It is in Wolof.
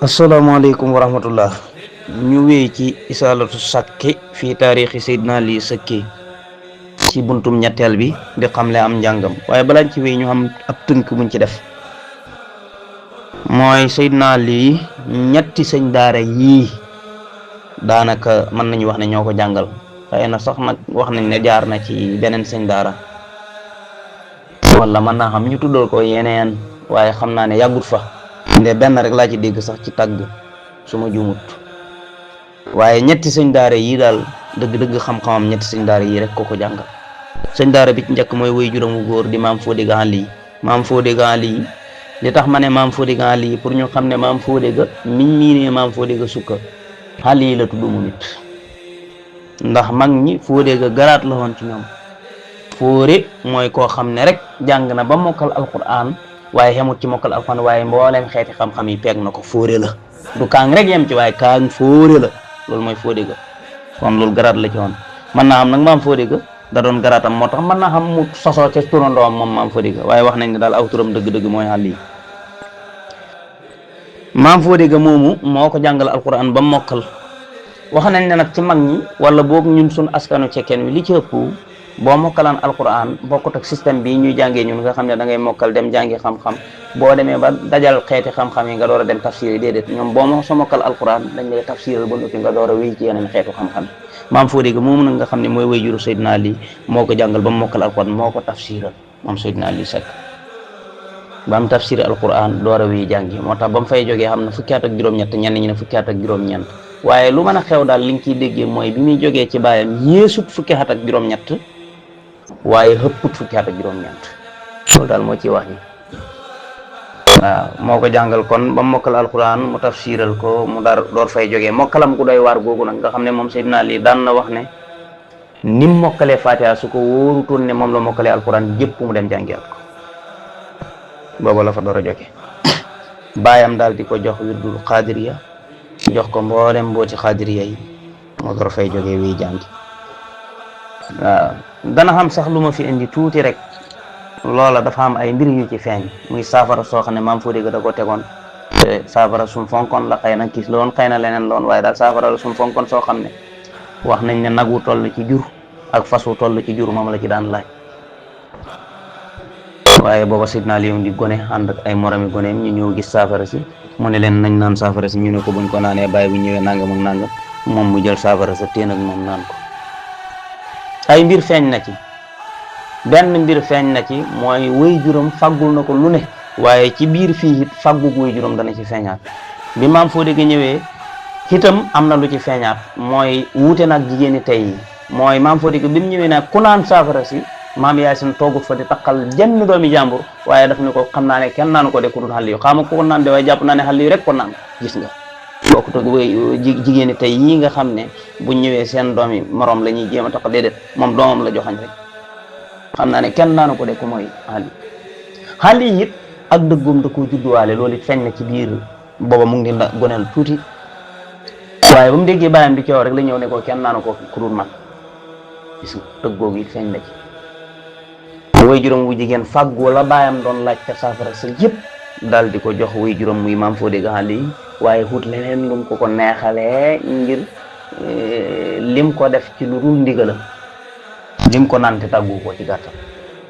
asalaamaaleykum wa rahmatullah. ñu wéy ci isaalatu sakki fii taarixi Seydina Ali Sakki ci buntum ñetteel bi di xamle am njàngam, waaye balaañ ci wéy ñu am ab tënk buñ ci def. mooy Seydina Ali ñetti sëñ daara yii daanaka mën nañu wax ne ñoo ko jàngal. xëy na sax nag wax nañ ne jaar na ci beneen sëñ daara wala mën naa xam ñu tuddal ko yeneen, waaye xam naa ne yàggut fa. nde benn rek laa ci dégg sax ci tàgg su ma juumut, waaye ñetti sëñ daara yii daal dëgg-dëgg xam-xamam ñetti sëñ daara yii rek ko jàngal. sëñ daara bi ci njëkk mooy woy juróom wu góor di maam Fodé Ali. maam Fodé Ali li tax ma ne maam Fodé Ali pour ñu xam ne maam Fodé ga miñ miinee maam Fodé ga sukka Ali la tudd mu nit, ndax mag ñi Fodé ga garaat la woon ci ñoom. Fodé mooy koo xam ne rek jàng na ba mokkal alquran, waaye xemut ci mokkal alquran waaye mbooleem xeeti xam-xam yi peeg na ko. Fodé la du kaang rek yem ci, waaye kaang Fodé la, loolu mooy Fodé ga. kon loolu garaat la ci woon. mën naa xam nag maam Fodé ga da doon garaatam, moo tax mën naa xam mu sosoo ca turandoom moom maam Fodé ga, waaye wax nañ ne daal aw turam dëgg-dëgg mooy Ali. maam Fodé ga moomu moo ko jàngal alquran ba mokkal. wax nañ ne nag ci mag ñi wala boog ñun suñ askanu cekkeen wi li ci ëpp boo mokkalaan alquran bokkut ak système bii ñuy jàngee ñun nga xam ne da ngay mokkal dem jàngi xam-xam, boo demee ba dajal xeeti xam-xam yi nga door a dem tafsir yi. déedéet, ñoom boo ma sa mokkal alquran dañ lay tafsiral ba noppi nga door a wéy ci yeneen xeetu xam-xam. maam Fodé ga moomu nag nga xam ne mooy way juru Seydina Ali moo ko jàngal ba mu mokkal alquran, moo ko tafsiral moom Seydina Ali Seck ba mu tafsir alquran door a wéy jàngi. moo tax ba mu fay jógee xam na fukki at ak juróom-ñett, ñenn ñi ne fukki at ak juróom-ñeent. waaye lu mën a xew daal li nga ciy déggee mooy bi muy jógee ci baayam yéesut fukki at ak juróom-ñett, waaye xëpput fukki at ak juróom-ñeent. loolu daal moo ciy wax ji. waaw moo ko jàngal kon ba mu mokkal alquran mu tafsiral ko mu door fay jógee. mokkalam gu doy waar googu nag nga xam ne moom Seydina Ali daan na wax ne ni mu mokkalee Fatiha su ko wóorutoon ne moom la mokkalee alquran jëpp mu dem jàngiwaat ko. booba la fa door a jógee. baayam daal di ko jox wirdul xaadiriya, jox ko mboolem mbooti xaadiriya yi, moo door fay jógee wiy jàngi. waaw dana xam sax lu ma fi indi tuuti rek, loola dafa am ay mbir yu ci feeñ, muy saafara soo xam ne maam Fodé ga da ko tegoon. te saafara sum fonkoon la, xëy na kiis la woon, xëy na leneen loon, waaye daal saafara la sum fonkoon soo xam ne wax nañ ne nag wu toll ci jur ak fas wu toll ci jur moom la ci daan laaj. waaye booba Seydina Ali di gone ànd ak ay moromi goneem ñu ñëw gis saafara si, mu ne leen nañ naan saafara si. ñu ne ko buñ ko naanee bàyyi bu ñëwee nangam ak nangam, moom mu jël saafara sa teen ak moom naan ko. ay mbir feeñ na ci. benn mbir feeñ na ci mooy way juróom faggul na ko lu ne, waaye ci biir fii it faggug way juróom dana ci feeñaat. bi maam Fodé ga ñëwee itam am na lu ci feeñaat, mooy wuute nag jigéeni tey yi. mooy maam Fodé ga bi mu ñëwee nag ku naan saafara si, maam Yaasin toogut fa di takkal jenn doomi jàmbur, waaye daf ne ko xam naa ne kenn naanu ko de ku dul xale yu xaama ko naan de, waaye jàpp naa ne xale yu rek ko naan. gis nga kooku toog jigéeni tey yii nga xam ne bu ñëwee seen doomi morom la ñuy jéem a takkal. déedéet, moom doomam la joxañ rek. xam naa ne kenn naanu ko de ku mooy xale yi it ak dëggoom da koo judduwaale. loolu it feeñ na ci biir booba mu ngi di goneel tuuti, waaye ba mu déggee bàyyam di coow rek la ñëw ne ko kenn naanu ko ku dul man. gis nga dëggoogu it feeñ na ci. way juróom wu jigéen fàggoo la baayam doon laaj ca saafara sa yëpp daal di ko jox way juróom muy maam Fodé ga Ali, waaye xut leneen lum ko neexalee ngir lim ko def ci lu dul ndigalam, lim ko naan te tàggu ko ci gàttal.